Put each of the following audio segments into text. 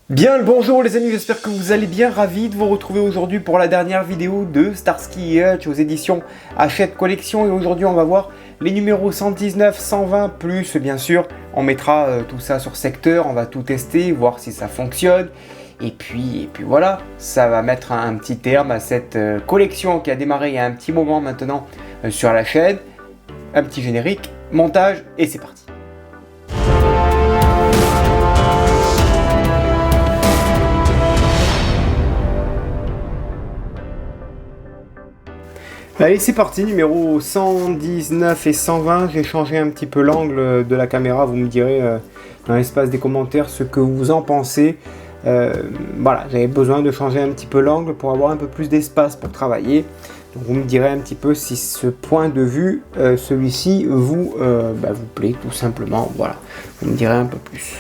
Bien le bonjour les amis, j'espère que vous allez bien, ravi de vous retrouver aujourd'hui pour la dernière vidéo de Starsky et Hutch aux éditions Hachette Collection. Et aujourd'hui on va voir les numéros 119, 120 plus bien sûr, on mettra tout ça sur secteur, on va tout tester, voir si ça fonctionne. Et puis voilà, ça va mettre un petit terme à cette collection qui a démarré il y a un petit moment maintenant sur la chaîne. Un petit générique, montage et c'est parti. Allez, c'est parti, numéro 119 et 120. J'ai changé un petit peu l'angle de la caméra. Vous me direz dans l'espace des commentaires ce que vous en pensez. Voilà, j'avais besoin de changer un petit peu l'angle pour avoir un peu plus d'espace pour travailler. Donc vous me direz un petit peu si ce point de vue, celui-ci, vous plaît tout simplement. Voilà, vous me direz un peu plus.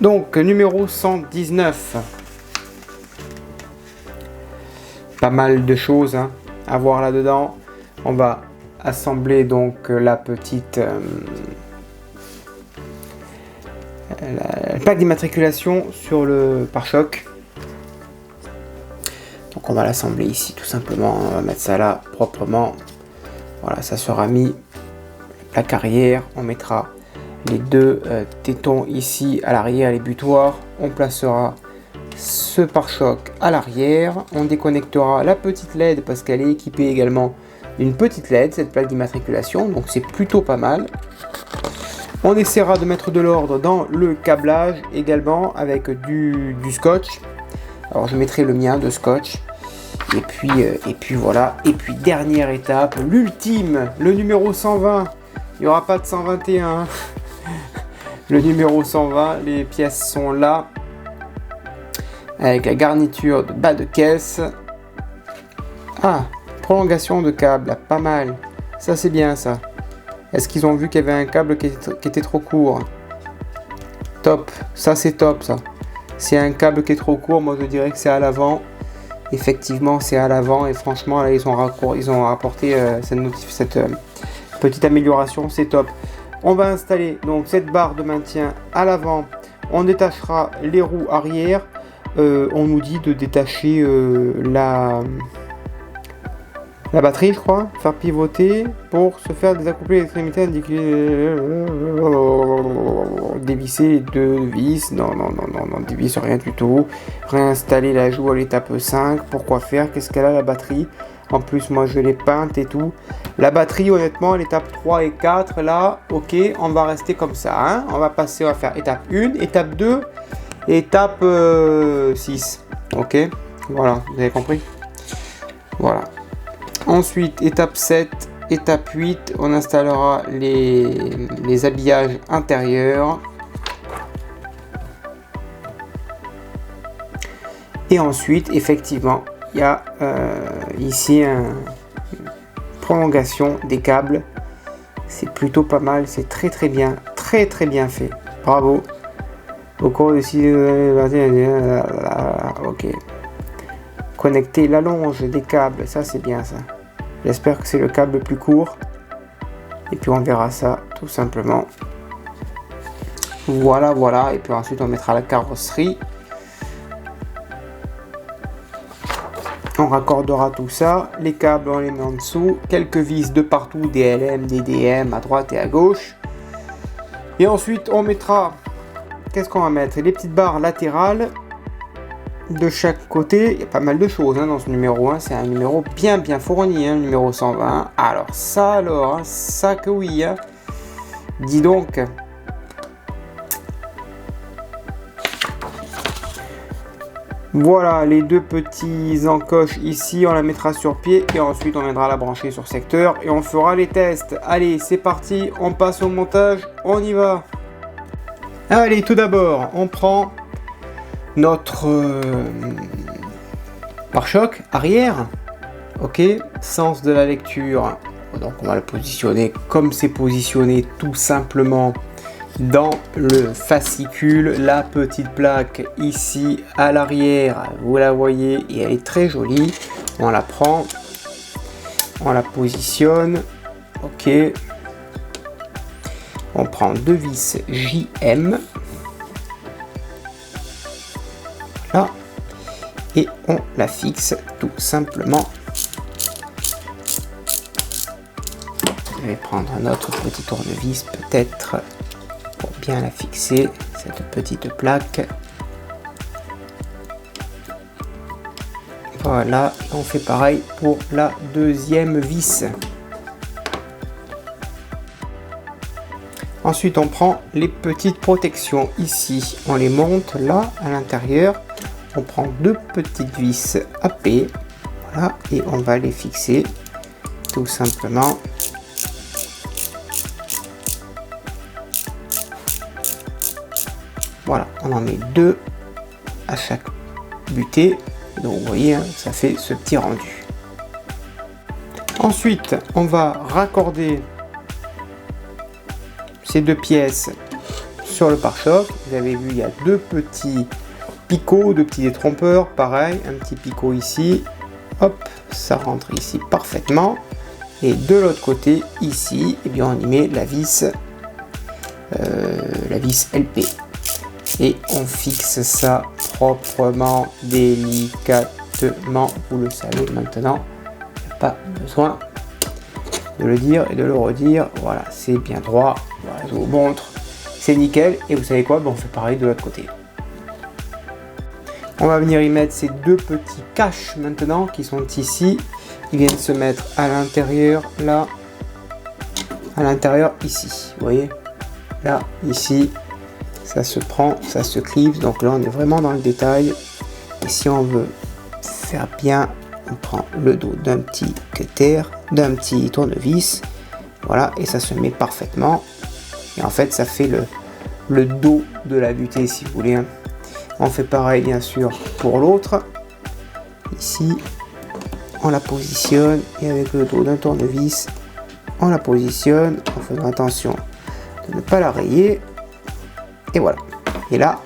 Donc, numéro 119. Pas mal de choses, hein, à voir là-dedans. On va assembler donc la petite le pack d'immatriculation sur le pare-choc. Donc on va l'assembler ici tout simplement. On va mettre ça là proprement. Voilà, ça sera mis. Le plaque arrière, on mettra les deux tétons ici à l'arrière, les butoirs. On placera ce pare-choc à l'arrière, on déconnectera la petite LED parce qu'elle est équipée également d'une petite LED, cette plaque d'immatriculation, donc c'est plutôt pas mal. On essaiera de mettre de l'ordre dans le câblage également avec du scotch. Alors je mettrai le mien de scotch. Et puis voilà. Et puis dernière étape, l'ultime, le numéro 120. Il n'y aura pas de 121. Le numéro 120, les pièces sont là. Avec la garniture de bas de caisse. Ah, prolongation de câble, pas mal. Ça c'est bien ça. Est-ce qu'ils ont vu qu'il y avait un câble qui était trop court? Top, ça c'est top ça. S'il y a un câble qui est trop court, moi je dirais que c'est à l'avant. Effectivement c'est à l'avant et franchement là ils ont apporté cette petite amélioration, c'est top. On va installer donc cette barre de maintien à l'avant. On détachera les roues arrière. On nous dit de détacher la batterie, je crois, faire pivoter pour se faire désaccoupler l'extrémité indiquée, dévisser les deux vis, non, dévisse rien du tout, réinstaller la joue à l'étape 5, pourquoi faire, qu'est-ce qu'elle a la batterie, en plus moi je l'ai peinte et tout, la batterie honnêtement l'étape 3 et 4 là, ok, on va rester comme ça, hein. On va faire étape 1, étape 2, étape 6, ok, voilà, vous avez compris, voilà. Ensuite, étape 7, étape 8, on installera les habillages intérieurs. Et ensuite, effectivement, il y a ici une prolongation des câbles. C'est plutôt pas mal, c'est très bien fait. Bravo. Au cours de 6... ok. Connecter la longe des câbles, ça c'est bien ça. J'espère que c'est le câble plus court. Et puis on verra ça tout simplement. Voilà. Et puis ensuite on mettra la carrosserie. On raccordera tout ça. Les câbles on les met en dessous. Quelques vis de partout, des LM, des DM à droite et à gauche. Et ensuite on mettra... Qu'est-ce qu'on va mettre? Les petites barres latérales. De chaque côté, il y a pas mal de choses hein, dans ce numéro 1, c'est un numéro bien fourni, hein, numéro 120. Alors ça que oui, hein. Dis donc. Voilà les deux petits encoches ici, on la mettra sur pied et ensuite on viendra la brancher sur secteur et on fera les tests. Allez, c'est parti, on passe au montage, on y va. Allez, tout d'abord, on prend notre pare-choc arrière, ok, sens de la lecture, donc on va le positionner comme c'est positionné tout simplement dans le fascicule, la petite plaque ici à l'arrière, vous la voyez et elle est très jolie, on la prend, on la positionne, ok, on prend deux vis JM. là, et on la fixe tout simplement. Je vais prendre un autre petit tournevis peut-être pour bien la fixer, cette petite plaque. Voilà, on fait pareil pour la deuxième vis. Ensuite, on prend les petites protections ici, on les monte là à l'intérieur. On prend deux petites vis AP, voilà, et on va les fixer tout simplement. Voilà, on en met deux à chaque butée. Donc vous voyez, hein, ça fait ce petit rendu. Ensuite, on va raccorder ces deux pièces sur le pare-choc. Vous avez vu, il y a deux petits picots, deux petits détrompeurs. Pareil, un petit picot ici. Hop, ça rentre ici parfaitement. Et de l'autre côté, ici, eh bien, on y met la vis LP. Et on fixe ça proprement, délicatement. Vous le savez maintenant, il n'y a pas besoin de le dire et de le redire. Voilà, c'est bien droit. Voilà, je vous montre, c'est nickel. Et vous savez quoi, bon, on fait pareil de l'autre côté. On va venir y mettre ces deux petits caches maintenant qui sont ici. Ils viennent se mettre à l'intérieur, là, à l'intérieur ici. Vous voyez, là, ici. Ça se prend, ça se clive, donc là on est vraiment dans le détail. Et si on veut faire bien, on prend le dos d'un petit cutter, d'un petit tournevis, voilà, et ça se met parfaitement. Et en fait ça fait le dos de la butée si vous voulez. On fait pareil bien sûr pour l'autre. Ici on la positionne et avec le dos d'un tournevis on la positionne en faisant attention de ne pas la rayer. Et voilà, et là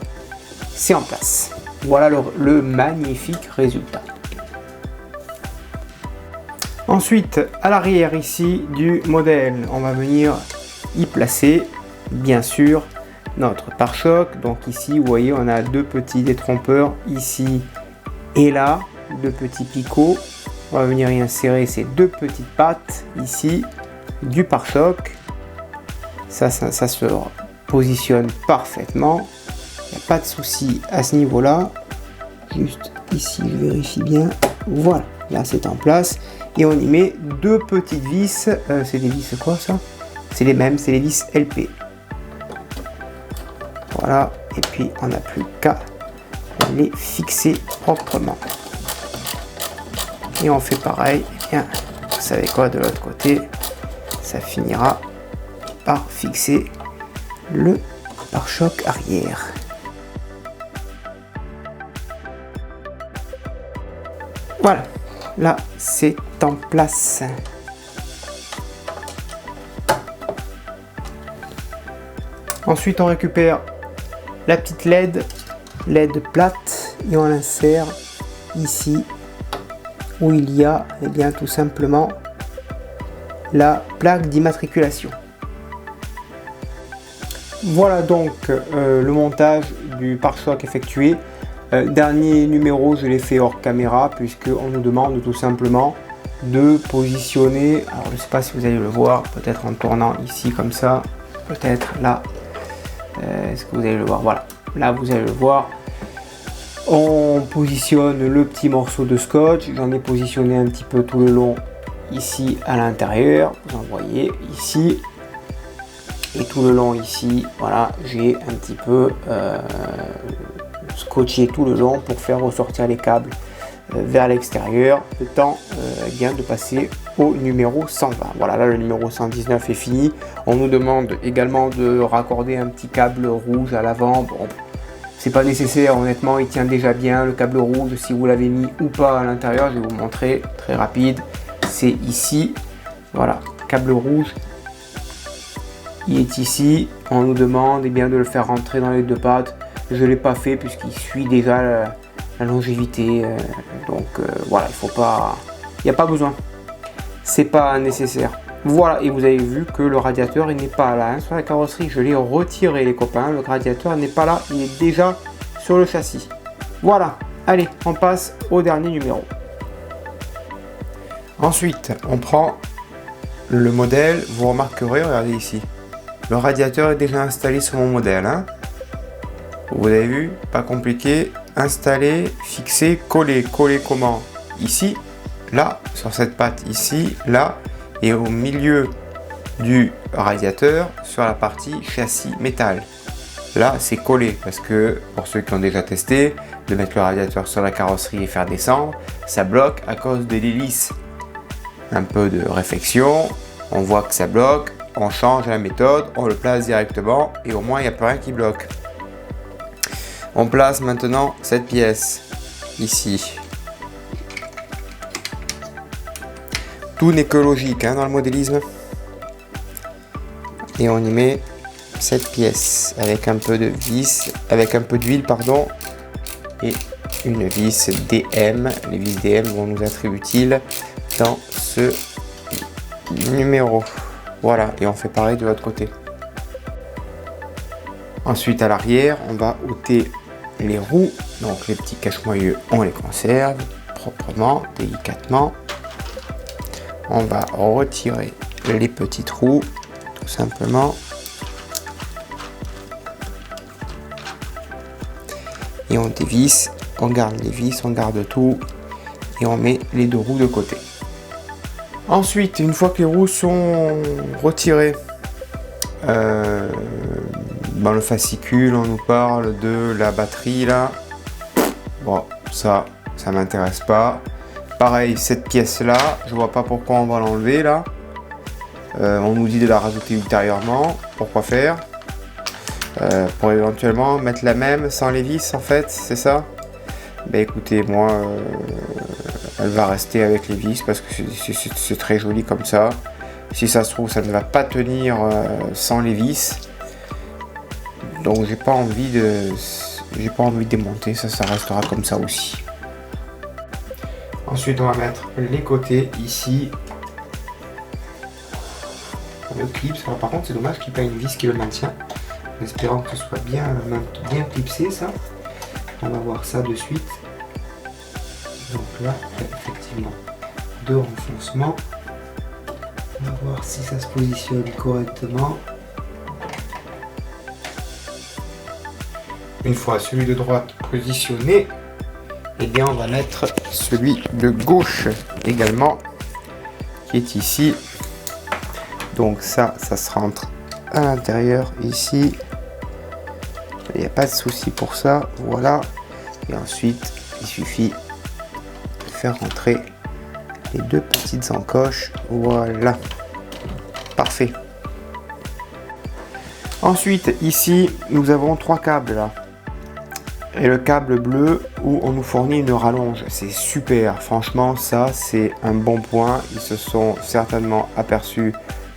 c'est en place. Voilà le magnifique résultat. Ensuite, à l'arrière ici du modèle, on va venir y placer bien sûr notre pare-choc. Donc ici vous voyez, on a deux petits détrompeurs ici et là, deux petits picots. On va venir y insérer ces deux petites pattes ici du pare-choc. Ça se positionne parfaitement, il n'y a pas de souci à ce niveau là. Juste ici je vérifie bien, voilà, là c'est en place et on y met deux petites vis. C'est des vis quoi ça? C'est les mêmes, c'est les vis LP. Voilà, et puis on n'a plus qu'à les fixer proprement et on fait pareil. Et bien vous savez quoi, de l'autre côté ça finira par fixer le pare-choc arrière. Voilà, là c'est en place. Ensuite on récupère la petite LED plate et on l'insère ici où il y a bien tout simplement la plaque d'immatriculation. Voilà donc le montage du pare-choc effectué. Dernier numéro, je l'ai fait hors caméra puisqu'on nous demande tout simplement de positionner, alors je ne sais pas si vous allez le voir, peut-être en tournant ici comme ça, peut-être là, est-ce que vous allez le voir? Voilà, là vous allez le voir. On positionne le petit morceau de scotch, j'en ai positionné un petit peu tout le long ici à l'intérieur, vous en voyez ici. Et tout le long ici, voilà, j'ai un petit peu scotché tout le long pour faire ressortir les câbles vers l'extérieur, le temps bien de passer au numéro 120. Voilà, là le numéro 119 est fini. On nous demande également de raccorder un petit câble rouge à l'avant. Bon, c'est pas nécessaire, honnêtement, il tient déjà bien le câble rouge. Si vous l'avez mis ou pas à l'intérieur, je vais vous montrer très rapide. C'est ici, voilà, câble rouge. Il est ici, on nous demande bien de le faire rentrer dans les deux pattes. Je ne l'ai pas fait puisqu'il suit déjà la longévité. Voilà, il faut pas, il n'y a pas besoin. C'est pas nécessaire. Voilà, et vous avez vu que le radiateur il n'est pas là. Hein. Sur la carrosserie, je l'ai retiré les copains. Le radiateur n'est pas là, il est déjà sur le châssis. Voilà, allez, on passe au dernier numéro. Ensuite, on prend le modèle, vous remarquerez, regardez ici. Le radiateur est déjà installé sur mon modèle. Hein. Vous avez vu, pas compliqué. Installer, fixer, coller. Coller comment? Ici, là, sur cette patte ici, là, et au milieu du radiateur, sur la partie châssis métal. Là, c'est collé, parce que, pour ceux qui ont déjà testé, de mettre le radiateur sur la carrosserie et faire descendre, ça bloque à cause de l'hélice. Un peu de réflexion, on voit que ça bloque, on change la méthode, on le place directement, et au moins, il n'y a plus rien qui bloque. On place maintenant cette pièce, ici. Tout n'est que logique hein, dans le modélisme. Et on y met cette pièce avec un peu de vis, avec un peu d'huile pardon, et une vis DM. Les vis DM vont nous être utiles dans ce numéro. Voilà, et on fait pareil de l'autre côté. Ensuite à l'arrière, on va ôter les roues, donc les petits cache-moyeux, on les conserve proprement, délicatement. On va retirer les petits trous, tout simplement. Et on dévisse, on garde les vis, on garde tout, et on met les deux roues de côté. Ensuite, une fois que les roues sont retirées, dans le fascicule, on nous parle de la batterie là. Bon, ça m'intéresse pas. Pareil, cette pièce là, je vois pas pourquoi on va l'enlever là. On nous dit de la rajouter ultérieurement. Pourquoi faire? Pour éventuellement mettre la même sans les vis en fait, c'est ça? Ben écoutez, moi, elle va rester avec les vis parce que c'est très joli comme ça. Si ça se trouve, ça ne va pas tenir sans les vis. Donc j'ai pas envie de démonter, ça restera comme ça aussi. Ensuite, on va mettre les côtés ici. Le clip, alors, par contre, c'est dommage qu'il n'y ait pas une vis qui le maintient. En espérant que ce soit bien clipsé, ça. On va voir ça de suite. Donc là, effectivement, deux renfoncements. On va voir si ça se positionne correctement. Une fois celui de droite positionné, et bien on va mettre celui de gauche également, qui est ici. Donc ça se rentre à l'intérieur ici. Il n'y a pas de souci pour ça, voilà. Et ensuite, il suffit de faire rentrer les deux petites encoches, voilà. Parfait. Ensuite, ici, nous avons trois câbles là. Et le câble bleu où on nous fournit une rallonge, c'est super, franchement ça c'est un bon point. Ils se sont certainement aperçus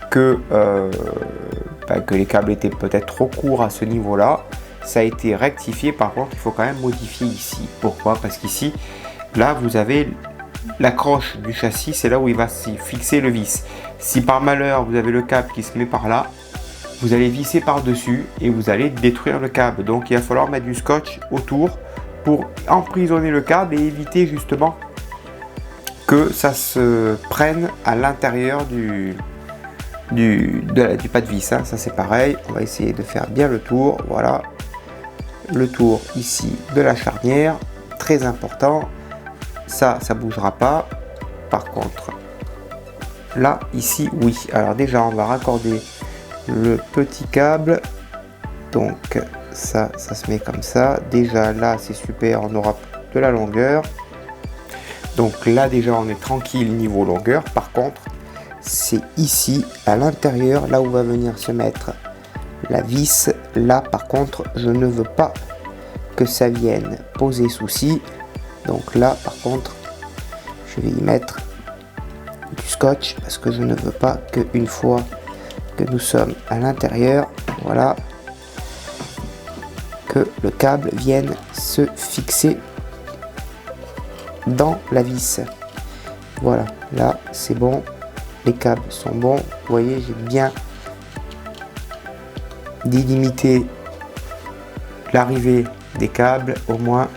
que les câbles étaient peut-être trop courts à ce niveau là. Ça a été rectifié, par contre il faut quand même modifier ici. Pourquoi? Parce qu'ici, là vous avez l'accroche du châssis, c'est là où il va s'y fixer le vis. Si par malheur vous avez le câble qui se met par là, vous allez visser par-dessus et vous allez détruire le câble. Donc il va falloir mettre du scotch autour pour emprisonner le câble et éviter justement que ça se prenne à l'intérieur du pas de vis. Hein. Ça c'est pareil, on va essayer de faire bien le tour. Voilà, le tour ici de la charnière, très important. Ça bougera pas. Par contre, là, ici, oui. Alors déjà, on va raccorder le petit câble, donc ça se met comme ça. Déjà là c'est super, on aura de la longueur, donc là déjà on est tranquille niveau longueur. Par contre c'est ici à l'intérieur là où va venir se mettre la vis. Là par contre je ne veux pas que ça vienne poser souci, donc là par contre je vais y mettre du scotch parce que je ne veux pas qu'une fois que nous sommes à l'intérieur, voilà, que le câble vienne se fixer dans la vis. Voilà, là c'est bon, les câbles sont bons. Vous voyez, j'ai bien délimité l'arrivée des câbles, au moins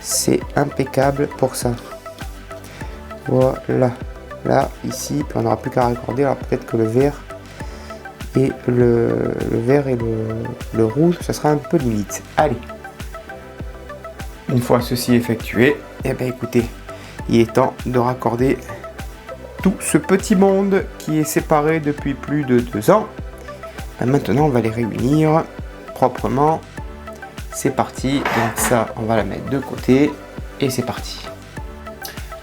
c'est impeccable pour ça. Voilà, là, ici, puis on n'aura plus qu'à raccorder. Alors peut-être que le vert et le vert et le rouge, ça sera un peu limite. Allez, une fois ceci effectué, et bien écoutez, il est temps de raccorder tout ce petit monde qui est séparé depuis plus de 2 ans. Et maintenant, on va les réunir proprement. C'est parti, donc ça, on va la mettre de côté et c'est parti.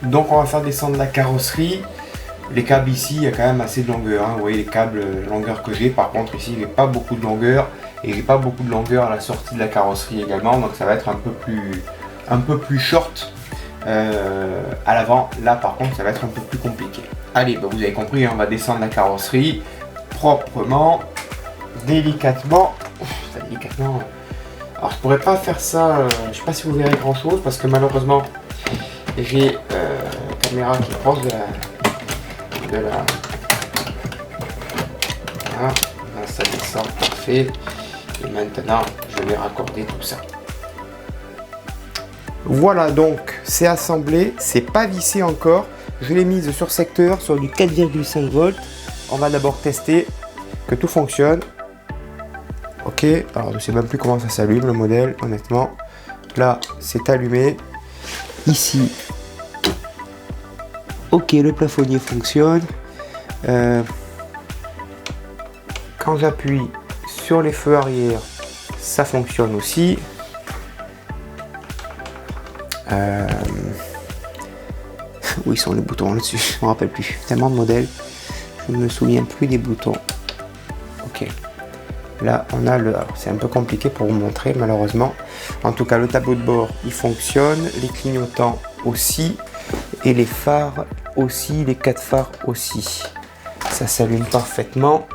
Donc on va faire descendre la carrosserie. Les câbles ici, il y a quand même assez de longueur, hein. Vous voyez les câbles, la longueur que j'ai. Par contre ici, il n'y a pas beaucoup de longueur. Et j'ai pas beaucoup de longueur à la sortie de la carrosserie également. Donc ça va être un peu plus short à l'avant. Là par contre, ça va être un peu plus compliqué. Allez, bah, vous avez compris, hein, on va descendre la carrosserie proprement, délicatement. Délicatement. Alors je pourrais pas faire ça, je sais pas si vous verrez grand chose parce que malheureusement j'ai la caméra qui est proche de la... Voilà, là, ça descend, parfait. Et maintenant je vais raccorder tout ça. Voilà, donc c'est assemblé, c'est pas vissé encore. Je l'ai mise sur secteur sur du 4,5 volts. On va d'abord tester que tout fonctionne. Ok, alors je sais même plus comment ça s'allume le modèle, honnêtement. Là, c'est allumé. Ici, ok, le plafonnier fonctionne. Quand j'appuie sur les feux arrière, ça fonctionne aussi. Où ils sont les boutons là-dessus? Je me rappelle plus. Tellement de modèles, je ne me souviens plus des boutons. Ok. Là, on a le... C'est un peu compliqué pour vous montrer, malheureusement. En tout cas, le tableau de bord, il fonctionne. Les clignotants aussi. Et les phares aussi. Les 4 phares aussi. Ça s'allume parfaitement.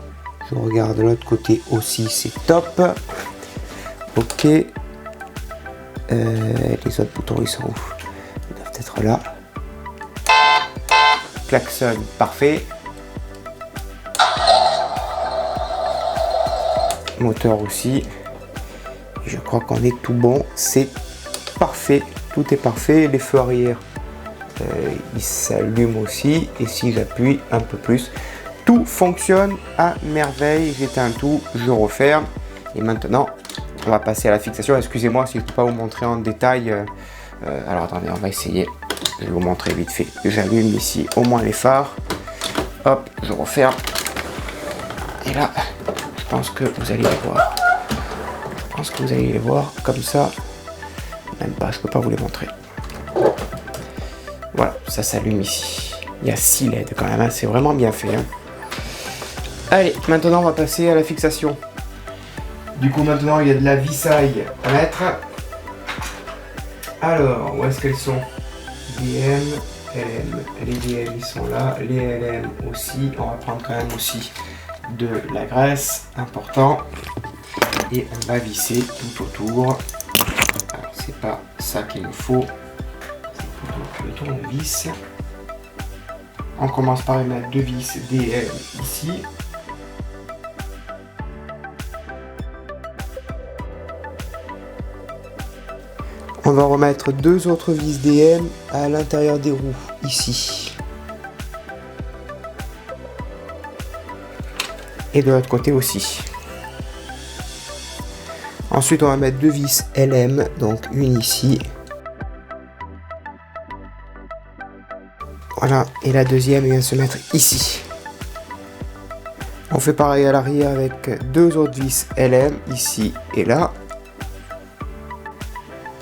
Je regarde de l'autre côté aussi. C'est top. Ok. Les autres boutons, ils sont où? Ils doivent être là. Klaxon, parfait. Moteur aussi. Et je crois qu'on est tout bon. C'est parfait. Tout est parfait. Les feux arrière, ils s'allument aussi. Et si j'appuie un peu plus, tout fonctionne à merveille. J'éteins tout, je referme. Et maintenant, on va passer à la fixation. Excusez-moi si je ne peux pas vous montrer en détail. Alors attendez, on va essayer. Je vais vous montrer vite fait. J'allume ici au moins les phares. Hop, je referme. Et là, je pense que vous allez les voir. Je pense que vous allez les voir comme ça. Même pas, je peux pas vous les montrer. Voilà, ça s'allume ici. Il y a 6 LED quand même, hein. C'est vraiment bien fait. Hein. Allez, maintenant on va passer à la fixation. Du coup, maintenant il y a de la vissaille à mettre. Alors, où est-ce qu'elles sont? DM, LM. Les DM ils sont là, les LM aussi. On va prendre quand même aussi de la graisse, important. Et on va visser tout autour. Alors, c'est pas ça qu'il nous faut, c'est plutôt le tournevis. On commence par mettre 2 vis DM ici. On va remettre 2 autres vis DM à l'intérieur des roues, ici. Et de l'autre côté aussi. Ensuite, on va mettre 2 vis LM, donc une ici. Voilà, et la deuxième vient se mettre ici. On fait pareil à l'arrière avec 2 autres vis LM, ici et là.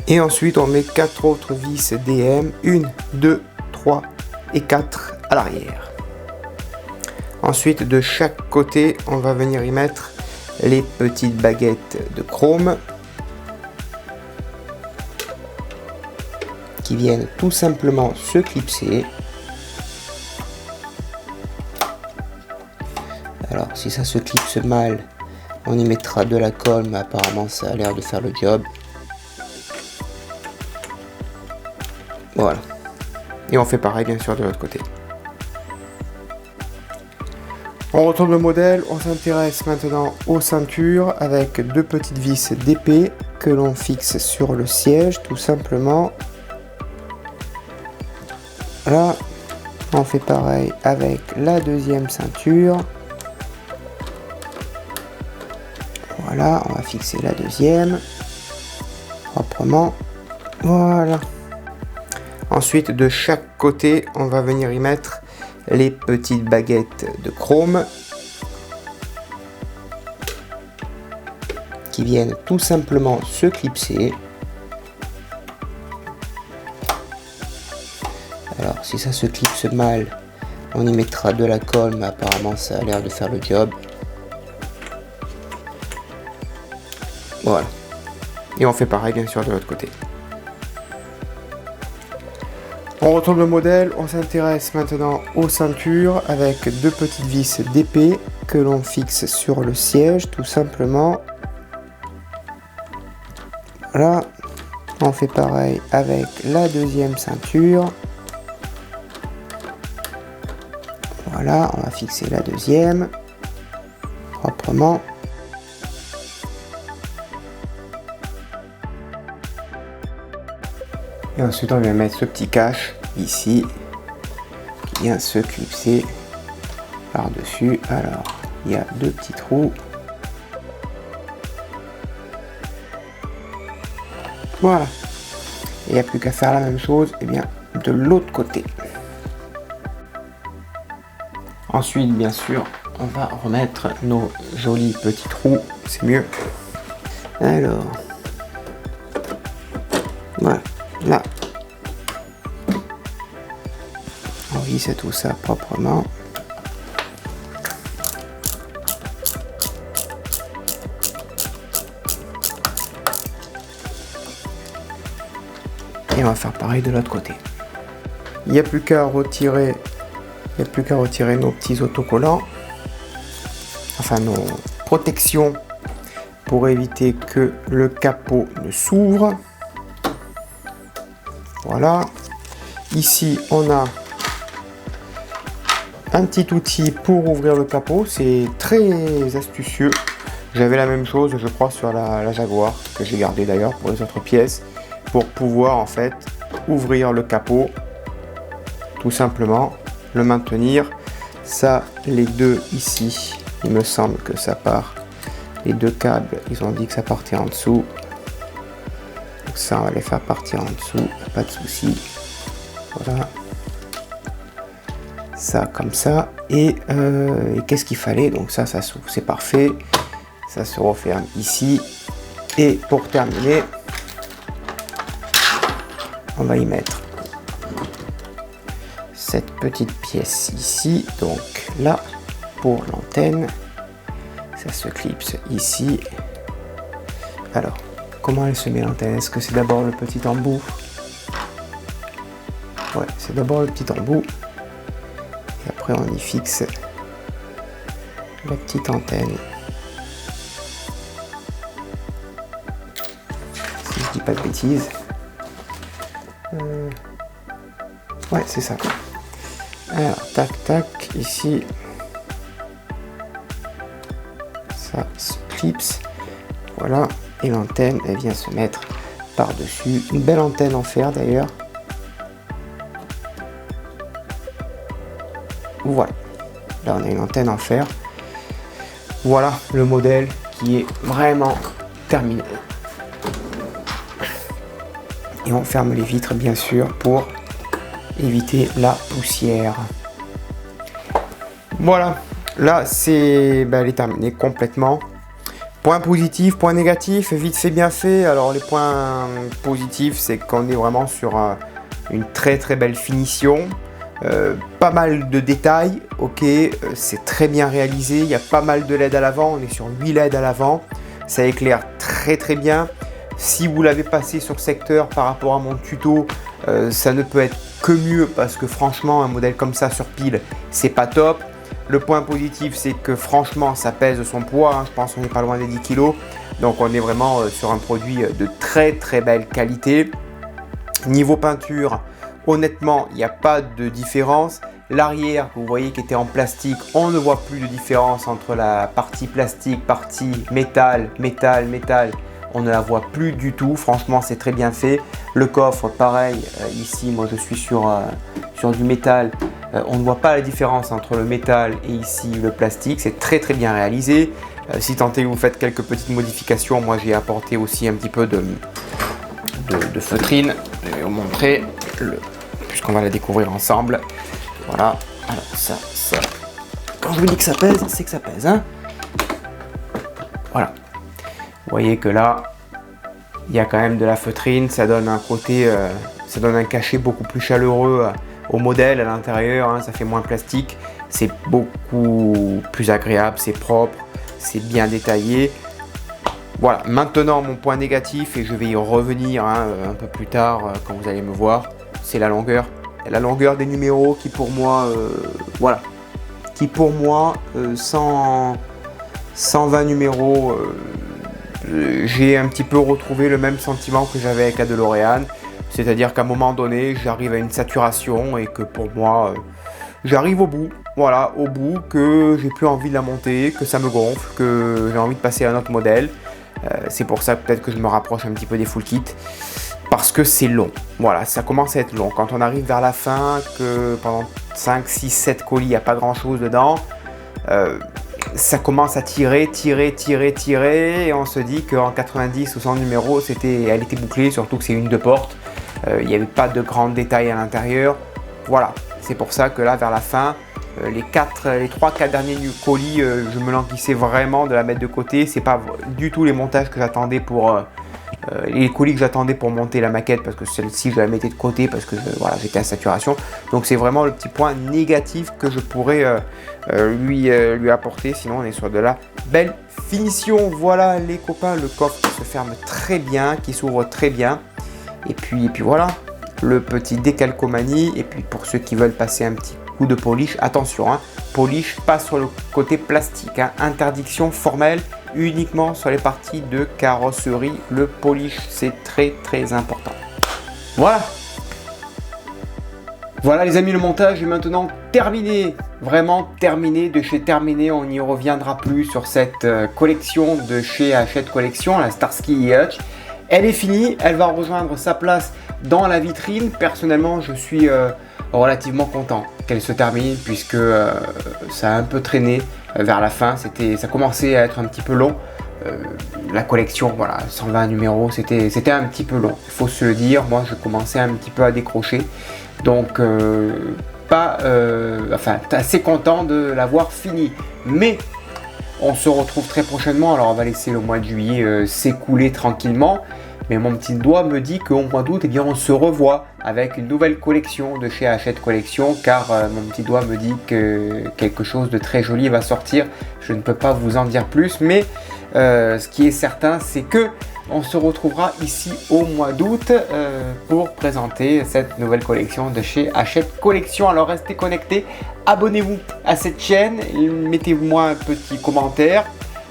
Et ensuite, on met 4 autres vis DM, 1, 2, 3 et 4 à l'arrière. Ensuite, de chaque côté, on va venir y mettre les petites baguettes de chrome qui viennent tout simplement se clipser. Alors, si ça se clipse mal, on y mettra de la colle, mais apparemment, ça a l'air de faire le job. Voilà. Et on fait pareil bien sûr de l'autre côté. On retourne le modèle, on s'intéresse maintenant aux ceintures avec 2 petites vis d'épée que l'on fixe sur le siège tout simplement. Là, on fait pareil avec la deuxième ceinture. Voilà, on va fixer la deuxième proprement. Voilà. Ensuite, de chaque côté, on va venir y mettre les petites baguettes de chrome qui viennent tout simplement se clipser. Alors, si ça se clipse mal, on y mettra de la colle, mais apparemment ça a l'air de faire le job. Voilà. Et on fait pareil bien sûr de l'autre côté. On retourne le modèle, on s'intéresse maintenant aux ceintures avec deux petites vis d'épée que l'on fixe sur le siège tout simplement. Voilà, on fait pareil avec la deuxième ceinture. Voilà, on va fixer la deuxième proprement. Et ensuite on vient mettre ce petit cache ici qui vient se clipser par dessus. Alors il y a deux petits trous. Voilà. Il n'y a plus qu'à faire la même chose et bien de l'autre côté. Ensuite bien sûr on va remettre nos jolis petits trous, c'est mieux. Alors voilà. Là, on visse tout ça proprement. Et on va faire pareil de l'autre côté. Il n'y a plus qu'à retirer, nos petits autocollants, enfin nos protections pour éviter que le capot ne s'ouvre. Voilà, ici on a un petit outil pour ouvrir le capot, c'est très astucieux. J'avais la même chose je crois sur la Jaguar, que j'ai gardé d'ailleurs pour les autres pièces, pour pouvoir en fait ouvrir le capot, tout simplement, le maintenir. Ça, les deux ici, il me semble que ça part, les deux câbles, ils ont dit que ça partait en dessous. Ça on va les faire partir en dessous, pas de souci. Voilà, ça comme ça. Et qu'est-ce qu'il fallait? Donc ça s'ouvre, c'est parfait. Ça se referme ici. Et pour terminer, on va y mettre cette petite pièce ici. Donc là, pour l'antenne, ça se clipse ici. Alors, comment elle se met l'antenne? Est-ce que c'est d'abord le petit embout? Ouais, c'est d'abord le petit embout. Et après on y fixe la petite antenne. Si je dis pas de bêtises. Ouais, c'est ça. Alors, tac, tac, ici. Ça se clipse. Voilà. Et l'antenne, elle vient se mettre par-dessus. Une belle antenne en fer d'ailleurs. Voilà. Là, on a une antenne en fer. Voilà le modèle qui est vraiment terminé. Et on ferme les vitres, bien sûr, pour éviter la poussière. Voilà. Là, elle est terminée complètement. Point positif, point négatif, vite fait, bien fait. Alors les points positifs, c'est qu'on est vraiment sur une très très belle finition. Pas mal de détails, ok, c'est très bien réalisé. Il y a pas mal de LED à l'avant, on est sur 8 LED à l'avant. Ça éclaire très très bien. Si vous l'avez passé sur secteur par rapport à mon tuto, ça ne peut être que mieux parce que franchement, un modèle comme ça sur pile, c'est pas top. Le point positif, c'est que franchement, ça pèse son poids. Hein. Je pense qu'on n'est pas loin des 10 kg. Donc, on est vraiment sur un produit de très très belle qualité. Niveau peinture, honnêtement, il n'y a pas de différence. L'arrière, que vous voyez qui était en plastique, on ne voit plus de différence entre la partie plastique, partie métal, métal, métal. on ne la voit plus du tout. Franchement, c'est très bien fait. Le coffre, pareil, ici, moi je suis sur du métal. On ne voit pas la différence entre le métal et ici le plastique. C'est très bien réalisé. Si tant est que vous faites quelques petites modifications, moi j'ai apporté aussi un petit peu de feutrine. Je vais vous montrer, puisqu'on va la découvrir ensemble. Voilà. Alors ça. Quand je vous dis que ça pèse, c'est que ça pèse, hein. Voilà. Vous voyez que là, il y a quand même de la feutrine. Ça donne un côté, ça donne un cachet beaucoup plus chaleureux au modèle à l'intérieur. Hein, ça fait moins plastique. C'est beaucoup plus agréable. C'est propre. C'est bien détaillé. Voilà. Maintenant, mon point négatif, et je vais y revenir un peu plus tard quand vous allez me voir, c'est la longueur. La longueur des numéros qui pour moi, voilà. Qui pour moi, 120 numéros, j'ai un petit peu retrouvé le même sentiment que j'avais avec la DeLorean. C'est-à-dire qu'à un moment donné, j'arrive à une saturation et que pour moi, j'arrive au bout. Voilà, au bout, que j'ai plus envie de la monter, que ça me gonfle, que j'ai envie de passer à un autre modèle. C'est pour ça peut-être que je me rapproche un petit peu des full kits. Parce que c'est long. Voilà, ça commence à être long. Quand on arrive vers la fin, que pendant 5, 6, 7 colis, il n'y a pas grand-chose dedans, ça commence à tirer, et on se dit qu'en 90 ou 100 numéros, elle était bouclée, surtout que c'est une de porte. Il n'y avait pas de grands détails à l'intérieur. Voilà, c'est pour ça que là, vers la fin, les 3-4 derniers colis, je me languissais vraiment de la mettre de côté. C'est pas du tout les montages que j'attendais pour... les colis que j'attendais pour monter la maquette, parce que celle-ci je la mettais de côté parce que voilà, j'étais à saturation. Donc c'est vraiment le petit point négatif que je pourrais lui apporter. Sinon on est sur de la belle finition. Voilà les copains, le coffre qui se ferme très bien, qui s'ouvre très bien. Et puis voilà, le petit décalcomanie. Et puis pour ceux qui veulent passer un petit coup de polish, attention, polish pas sur le côté plastique, interdiction formelle, uniquement sur les parties de carrosserie. Le polish, c'est très important. Voilà les amis, le montage est maintenant terminé, vraiment terminé, de chez terminé. On n'y reviendra plus sur cette collection de chez Hachette Collection, la Starsky et Hutch. Elle est finie, elle va rejoindre sa place dans la vitrine. Personnellement, je suis relativement content qu'elle se termine, puisque ça a un peu traîné vers la fin. Ça commençait à être un petit peu long. La collection, voilà, 120 numéros, c'était un petit peu long, il faut se le dire. Moi, je commençais un petit peu à décrocher, donc assez content de l'avoir fini. Mais on se retrouve très prochainement. Alors, on va laisser le mois de juillet s'écouler tranquillement. Mais mon petit doigt me dit qu'au mois d'août, eh bien, on se revoit avec une nouvelle collection de chez Hachette Collection, car mon petit doigt me dit que quelque chose de très joli va sortir. Je ne peux pas vous en dire plus, mais ce qui est certain, c'est que on se retrouvera ici au mois d'août pour présenter cette nouvelle collection de chez Hachette Collection. Alors restez connectés, abonnez-vous à cette chaîne, mettez-moi un petit commentaire,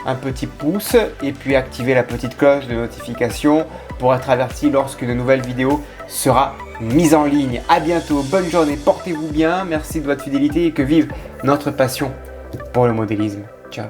un petit pouce, et puis activez la petite cloche de notification pour être averti lorsqu'une nouvelle vidéo sera mise en ligne. À bientôt, bonne journée, portez-vous bien, merci de votre fidélité et que vive notre passion pour le modélisme. Ciao.